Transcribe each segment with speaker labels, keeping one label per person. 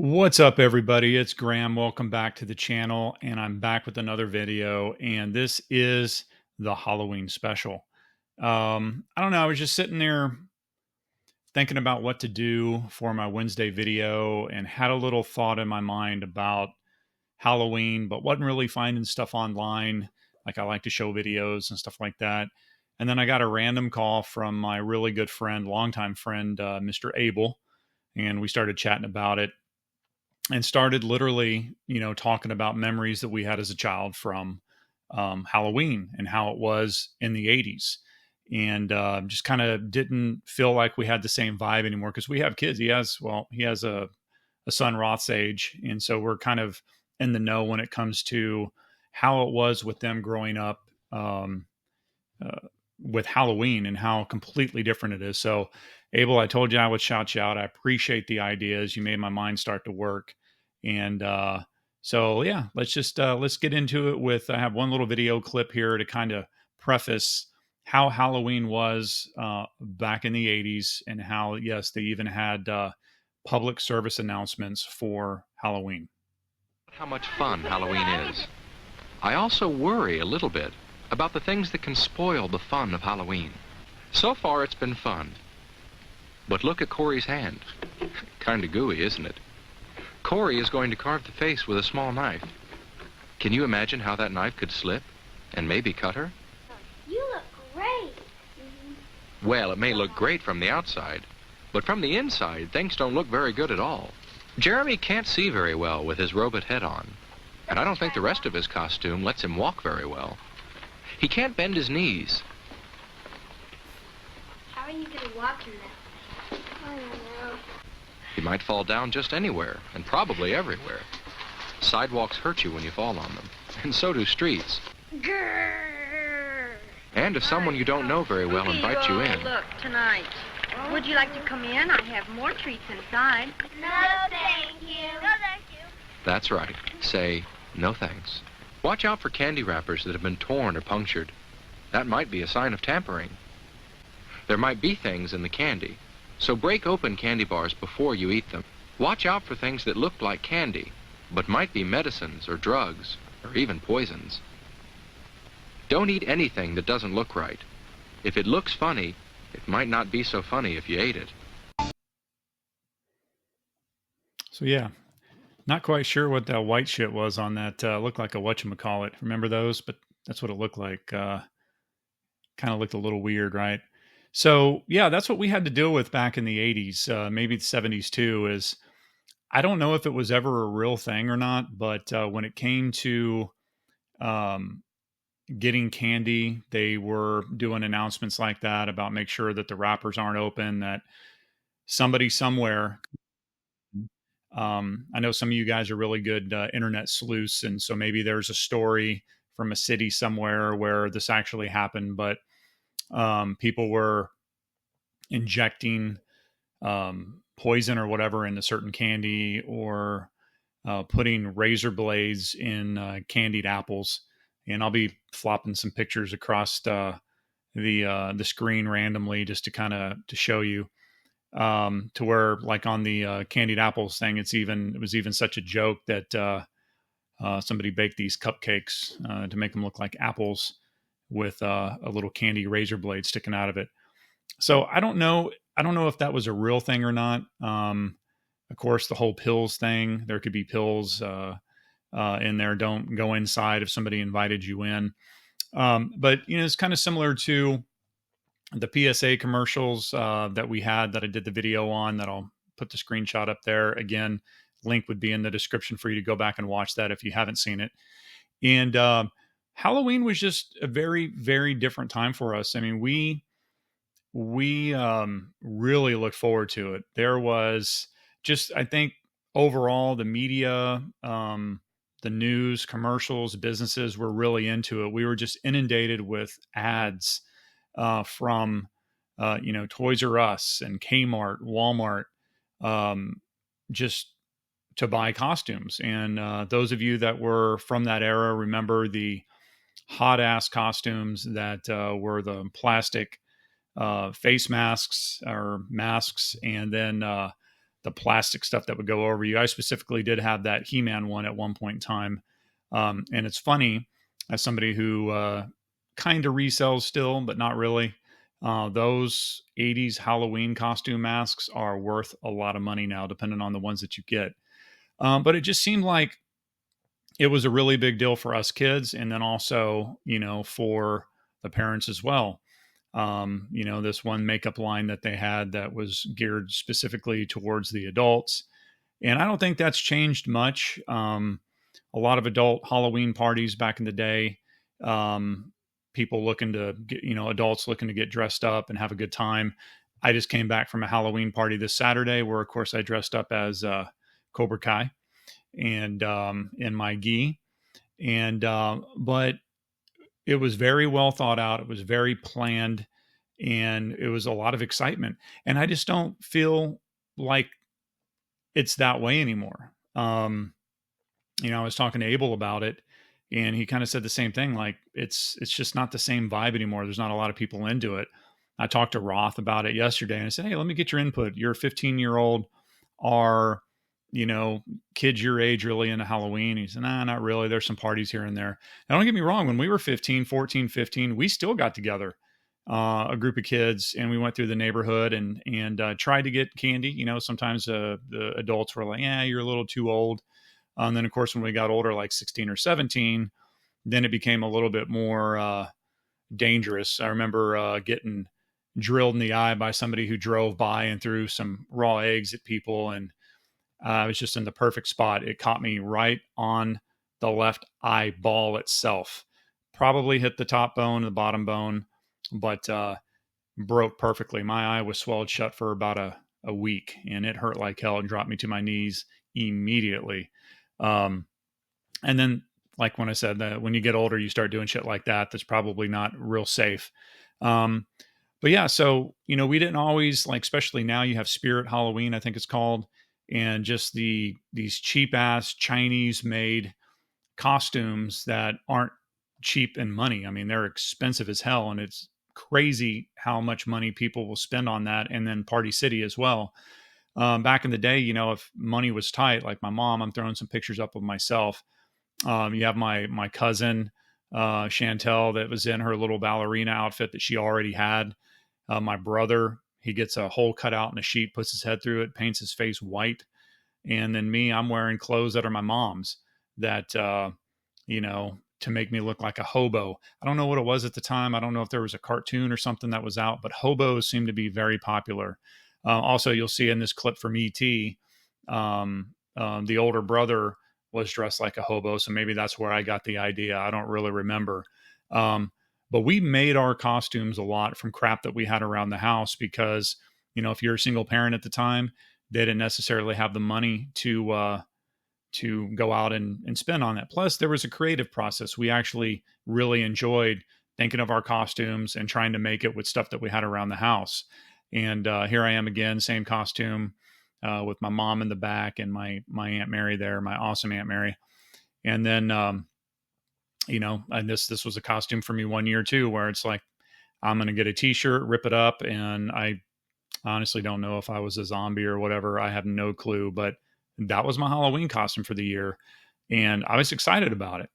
Speaker 1: What's up, everybody? It's Graham. Welcome back to the channel, and I'm back with another video. And this is the Halloween special. I don't know. I was just sitting there thinking about what to do for my Wednesday video, and had a little thought in my mind about Halloween, but wasn't really finding stuff online. Like I like to show videos and stuff like that. And then I got a random call from my really good friend, longtime friend, Mr. Abel, and we started chatting about it and started literally, talking about memories that we had as a child from Halloween and how it was in the 80s. And just kind of didn't feel like we had the same vibe anymore because we have kids. He has a son Roth's age. And so we're kind of in the know when it comes to how it was with them growing up uh, with Halloween and how completely different it is. So, Abel, I told you I would shout you out. I appreciate the ideas. You made my mind start to work. And so, yeah, let's get into it with. I have one little video clip here to kind of preface how Halloween was back in the 80s and how, yes, they even had public service announcements for Halloween.
Speaker 2: How much fun Halloween is. I also worry a little bit about the things that can spoil the fun of Halloween. So far it's been fun. But look at Corey's hand. Kinda gooey, isn't it? Corey is going to carve the face with a small knife. Can you imagine how that knife could slip and maybe cut her?
Speaker 3: You look great.
Speaker 2: Well, it may look great from the outside, but from the inside, things don't look very good at all. Jeremy can't see very well with his robot head on, and I don't think the rest of his costume lets him walk very well. He can't bend his knees.
Speaker 3: How are you going to walk in that? I don't know.
Speaker 2: He might fall down just anywhere, and probably everywhere. Sidewalks hurt you when you fall on them, and so do streets.
Speaker 3: Grrr.
Speaker 2: And if someone you don't know very well invites you in,
Speaker 4: Look, tonight. Would you like to come in? I have more treats inside.
Speaker 3: No, thank you. No, thank you.
Speaker 2: that's right, say, no thanks. Watch out for candy wrappers that have been torn or punctured. That might be a sign of tampering. There might be things in the candy, so break open candy bars before you eat them. Watch out for things that look like candy, but might be medicines or drugs, or even poisons. Don't eat anything that doesn't look right. If it looks funny, it might not be so funny if you ate it.
Speaker 1: So, yeah, not quite sure what that white shit was on that. Looked like a whatchamacallit. Remember those? But that's what it looked like. Kind of looked a little weird, right? So, yeah, that's what we had to deal with back in the 80s, maybe the 70s too, is I don't know if it was ever a real thing or not, but when it came to um, getting candy, they were doing announcements like that about make sure that the wrappers aren't open, that somebody somewhere. I know some of you guys are really good internet sleuths, and so maybe there's a story from a city somewhere where this actually happened, but people were injecting poison or whatever into certain candy, or putting razor blades in candied apples. And I'll be flopping some pictures across the screen randomly just to kind of to show you. To where, like on the candied apples thing, it was even such a joke that somebody baked these cupcakes to make them look like apples with a little candy razor blade sticking out of it. So I don't know if that was a real thing or not. Of course, the whole pills thing, there could be pills in there. Don't go inside if somebody invited you in. But it's kind of similar to the PSA commercials that we had, that I did the video on, that I'll put the screenshot up there. Again, link would be in the description for you to go back and watch that if you haven't seen it. And Halloween was just a very, very different time for us. I mean, we really looked forward to it. There was just, I think, overall, the media, the news, commercials, businesses were really into it. We were just inundated with ads from Toys R Us and Kmart, Walmart, just to buy costumes. And those of you that were from that era remember the hot ass costumes that were the plastic face masks or masks, and then the the plastic stuff that would go over you. I specifically did have that He-Man one at one point in time. And it's funny, as somebody who kind of resells still, but not really. Those 80s Halloween costume masks are worth a lot of money now, depending on the ones that you get. But it just seemed like it was a really big deal for us kids, and then also, for the parents as well. This one makeup line that they had that was geared specifically towards the adults. And I don't think that's changed much. A lot of adult Halloween parties back in the day, people looking to get, adults looking to get dressed up and have a good time. I just came back from a Halloween party this Saturday where, of course, I dressed up as Cobra Kai and in my gi. And but it was very well thought out. It was very planned, and it was a lot of excitement. And I just don't feel like it's that way anymore. I was talking to Abel about it, and he kind of said the same thing. Like it's just not the same vibe anymore. There's not a lot of people into it. I talked to Roth about it yesterday, and I said, "Hey, let me get your input. You're a 15-year-old. Are kids your age really into Halloween?" He said, "Nah, not really. There's some parties here and there." Now, don't get me wrong. When we were 14, 15, we still got together, a group of kids, and we went through the neighborhood and tried to get candy. Sometimes the adults were like, "Yeah, you're a little too old." And then, of course, when we got older, like 16 or 17, then it became a little bit more dangerous. I remember getting drilled in the eye by somebody who drove by and threw some raw eggs at people, and I was just in the perfect spot. It caught me right on the left eyeball itself. Probably hit the top bone, the bottom bone, but broke perfectly. My eye was swelled shut for about a week, and it hurt like hell and dropped me to my knees immediately. And then, like when I said that when you get older, you start doing shit like that, that's probably not real safe. But yeah, so, we didn't always especially now you have Spirit Halloween, I think it's called, and just these cheap ass Chinese made costumes that aren't cheap in money. I mean, they're expensive as hell, and it's crazy how much money people will spend on that. And then Party City as well. Back in the day, if money was tight, like my mom, I'm throwing some pictures up of myself. You have my cousin, Chantel, that was in her little ballerina outfit that she already had. My brother, he gets a hole cut out in a sheet, puts his head through it, paints his face white. And then me, I'm wearing clothes that are my mom's that, to make me look like a hobo. I don't know what it was at the time. I don't know if there was a cartoon or something that was out, but hobos seem to be very popular. Also, you'll see in this clip from E.T., the older brother was dressed like a hobo, so maybe that's where I got the idea. I don't really remember. But we made our costumes a lot from crap that we had around the house because, if you're a single parent at the time, they didn't necessarily have the money to go out and spend on that. Plus, there was a creative process. We actually really enjoyed thinking of our costumes and trying to make it with stuff that we had around the house. And here I am again, same costume with my mom in the back and my Aunt Mary there, my awesome Aunt Mary. And then, and this was a costume for me one year too, where it's like, I'm going to get a t-shirt, rip it up. And I honestly don't know if I was a zombie or whatever. I have no clue, but that was my Halloween costume for the year. And I was excited about it.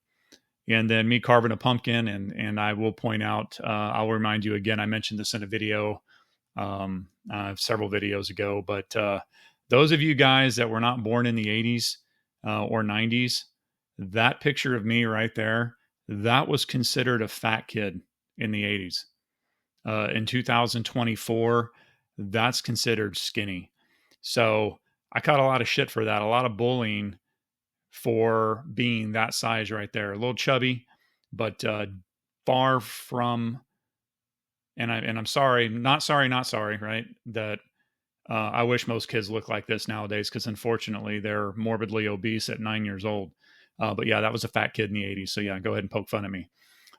Speaker 1: And then me carving a pumpkin. And I will point out, I'll remind you again, I mentioned this in a video several videos ago, but those of you guys that were not born in the 80s or 90s, that picture of me right there, that was considered a fat kid in the 80s. In 2024, that's considered skinny. So I caught a lot of shit for that, a lot of bullying for being that size right there. A little chubby, but far from, and I'm sorry, not sorry, right? That I wish most kids look like this nowadays because unfortunately they're morbidly obese at 9 years old. But yeah, that was a fat kid in the 80s. So yeah, go ahead and poke fun at me.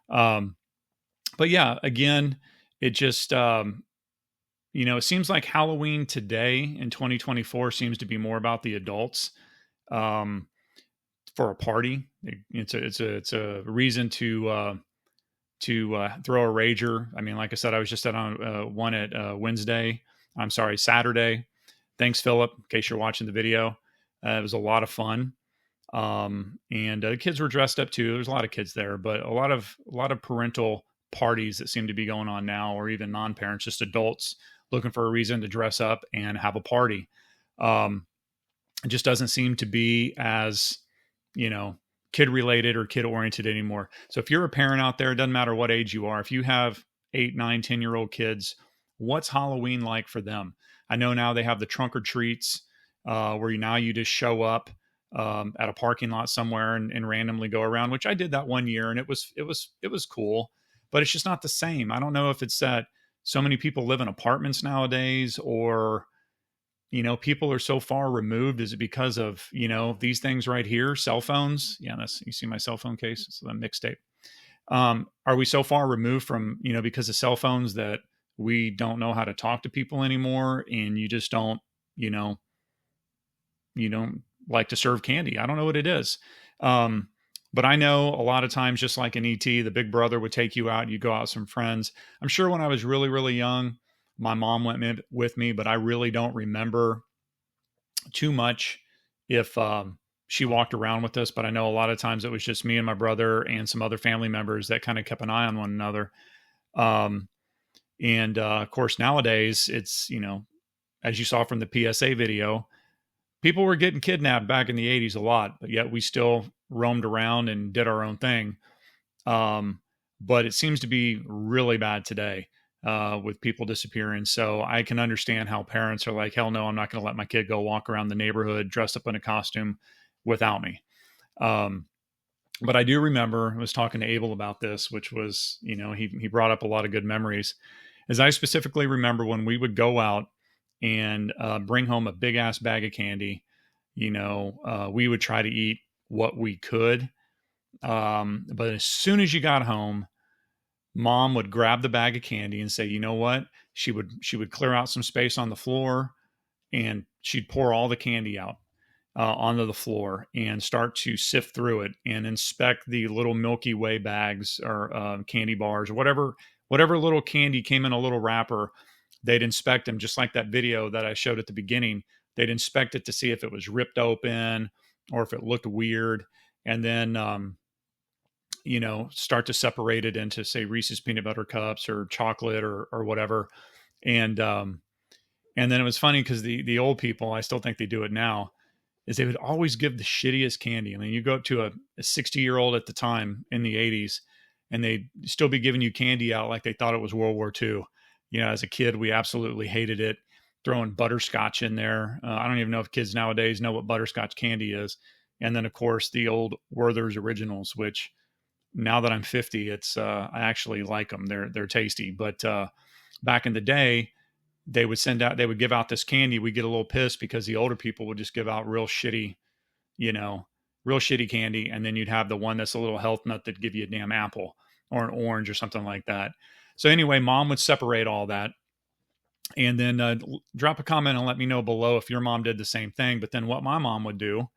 Speaker 1: But yeah, again, it just, it seems like Halloween today in 2024 seems to be more about the adults for a party. It's a reason to throw a rager. I mean, like I said, I was just at one at Saturday. Thanks, Philip, in case you're watching the video. It was a lot of fun. And the kids were dressed up too. There's a lot of kids there, but a lot of parental parties that seem to be going on now, or even non-parents, just adults looking for a reason to dress up and have a party. It just doesn't seem to be as, kid related or kid oriented anymore. So if you're a parent out there, it doesn't matter what age you are. If you have 8, 9, 10-year-old kids, what's Halloween like for them? I know now they have the trunk or treats, where you just show up at a parking lot somewhere and randomly go around, which I did that one year, and it was cool, but it's just not the same. I don't know if it's that so many people live in apartments nowadays, or people are so far removed. Is it because of these things right here, cell phones? Yeah, you see my cell phone case. It's a mixtape. Are we so far removed from because of cell phones that we don't know how to talk to people anymore, and you just don't you don't like to serve candy? I don't know what it is. But I know a lot of times, just like in ET, the big brother would take you out, you go out with some friends. I'm sure when I was really, really young, my mom went with me, but I really don't remember too much if she walked around with us. But I know a lot of times it was just me and my brother and some other family members that kind of kept an eye on one another. And of course, nowadays, it's, as you saw from the PSA video, people were getting kidnapped back in the 80s a lot, but yet we still roamed around and did our own thing. But it seems to be really bad today with people disappearing. So I can understand how parents are like, hell no, I'm not going to let my kid go walk around the neighborhood dressed up in a costume without me. But I do remember, I was talking to Abel about this, which was, he brought up a lot of good memories. As I specifically remember when we would go out and bring home a big ass bag of candy, we would try to eat what we could. But as soon as you got home, mom would grab the bag of candy and say, you know what? She would clear out some space on the floor, and she'd pour all the candy out onto the floor and start to sift through it and inspect the little Milky Way bags or candy bars or whatever little candy came in a little wrapper. They'd inspect them, just like that video that I showed at the beginning. They'd inspect it to see if it was ripped open or if it looked weird. And then, start to separate it into, say, Reese's peanut butter cups or chocolate or whatever. And then it was funny because the old people, I still think they do it now, is they would always give the shittiest candy. I mean, you go up to a 60-year-old at the time in the 80s, and they'd still be giving you candy out like they thought it was World War II. As a kid, we absolutely hated it. Throwing butterscotch in there. I don't even know if kids nowadays know what butterscotch candy is. And then, of course, the old Werther's Originals, which now that I'm 50, I actually like them. They're tasty. But back in the day, they would give out this candy. We'd get a little pissed because the older people would just give out real shitty candy. And then you'd have the one that's a little health nut that'd give you a damn apple or an orange or something like that. So anyway, mom would separate all that, and then drop a comment and let me know below if your mom did the same thing. But then what my mom would do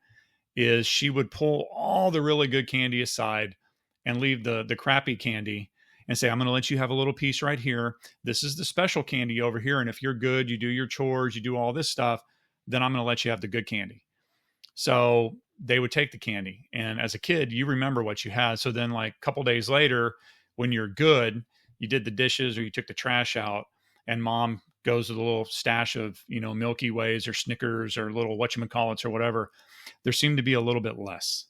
Speaker 1: is she would pull all the really good candy aside and leave the crappy candy and say, I'm going to let you have a little piece right here. This is the special candy over here. And if you're good, you do your chores, you do all this stuff, then I'm going to let you have the good candy. So they would take the candy. And as a kid, you remember what you had. So then like a couple days later, when you're good, you did the dishes or you took the trash out, and mom goes to the little stash of, Milky Ways or Snickers or little whatchamacallits or whatever. There seemed to be a little bit less.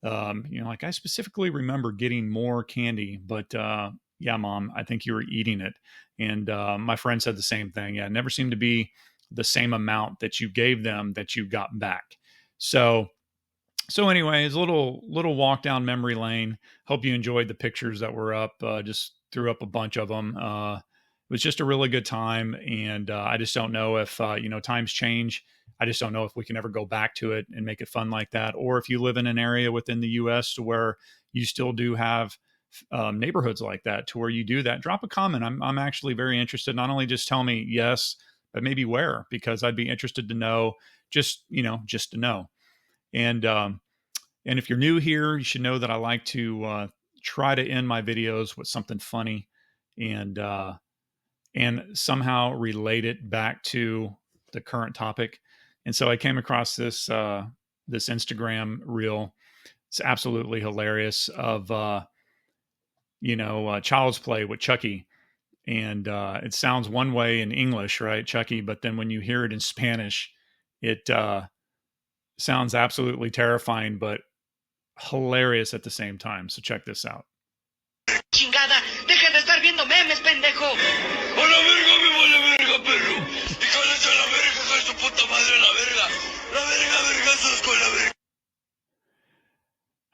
Speaker 1: Like I specifically remember getting more candy, but yeah, mom, I think you were eating it. And my friend said the same thing. Yeah, it never seemed to be the same amount that you gave them that you got back. So anyways, a little walk down memory lane. Hope you enjoyed the pictures that were up. Just threw up a bunch of them. It was just a really good time. And I just don't know if, times change. I just don't know if we can ever go back to it and make it fun like that. Or if you live in an area within the U.S. to where you still do have neighborhoods like that, to where you do that, drop a comment. I'm actually very interested. Not only just tell me yes, but maybe where, because I'd be interested to know, just to know. And if you're new here, you should know that I like to try to end my videos with something funny and somehow relate it back to the current topic. And so I came across this this Instagram reel. It's absolutely hilarious of Child's Play with Chucky, and it sounds one way in English, right, Chucky, but then when you hear it in Spanish, it sounds absolutely terrifying, but hilarious at the same time. So check this out.
Speaker 5: Chingada, deja de estar viendo memes, pendejo. A la verga, me vale verga, perro. Y cállate a la verga, hija de su puta madre, la verga. La verga, vergazos con la verga.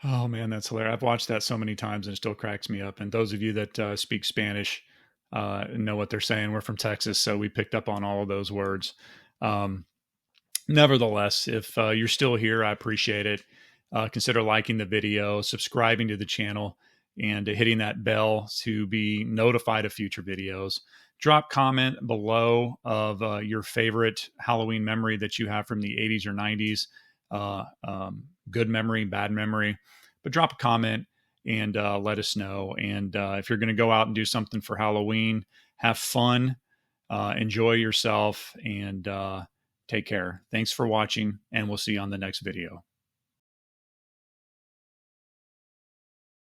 Speaker 1: Oh man, that's hilarious. I've watched that so many times and it still cracks me up. And those of you that speak Spanish know what they're saying. We're from Texas, so we picked up on all of those words. Nevertheless, if you're still here, I appreciate it. Consider liking the video, subscribing to the channel, and hitting that bell to be notified of future videos. Drop comment below of your favorite Halloween memory that you have from the 80s or 90s. Good memory, bad memory. But drop a comment and let us know. And if you're going to go out and do something for Halloween, have fun, enjoy yourself, and take care. Thanks for watching, and we'll see you on the next video.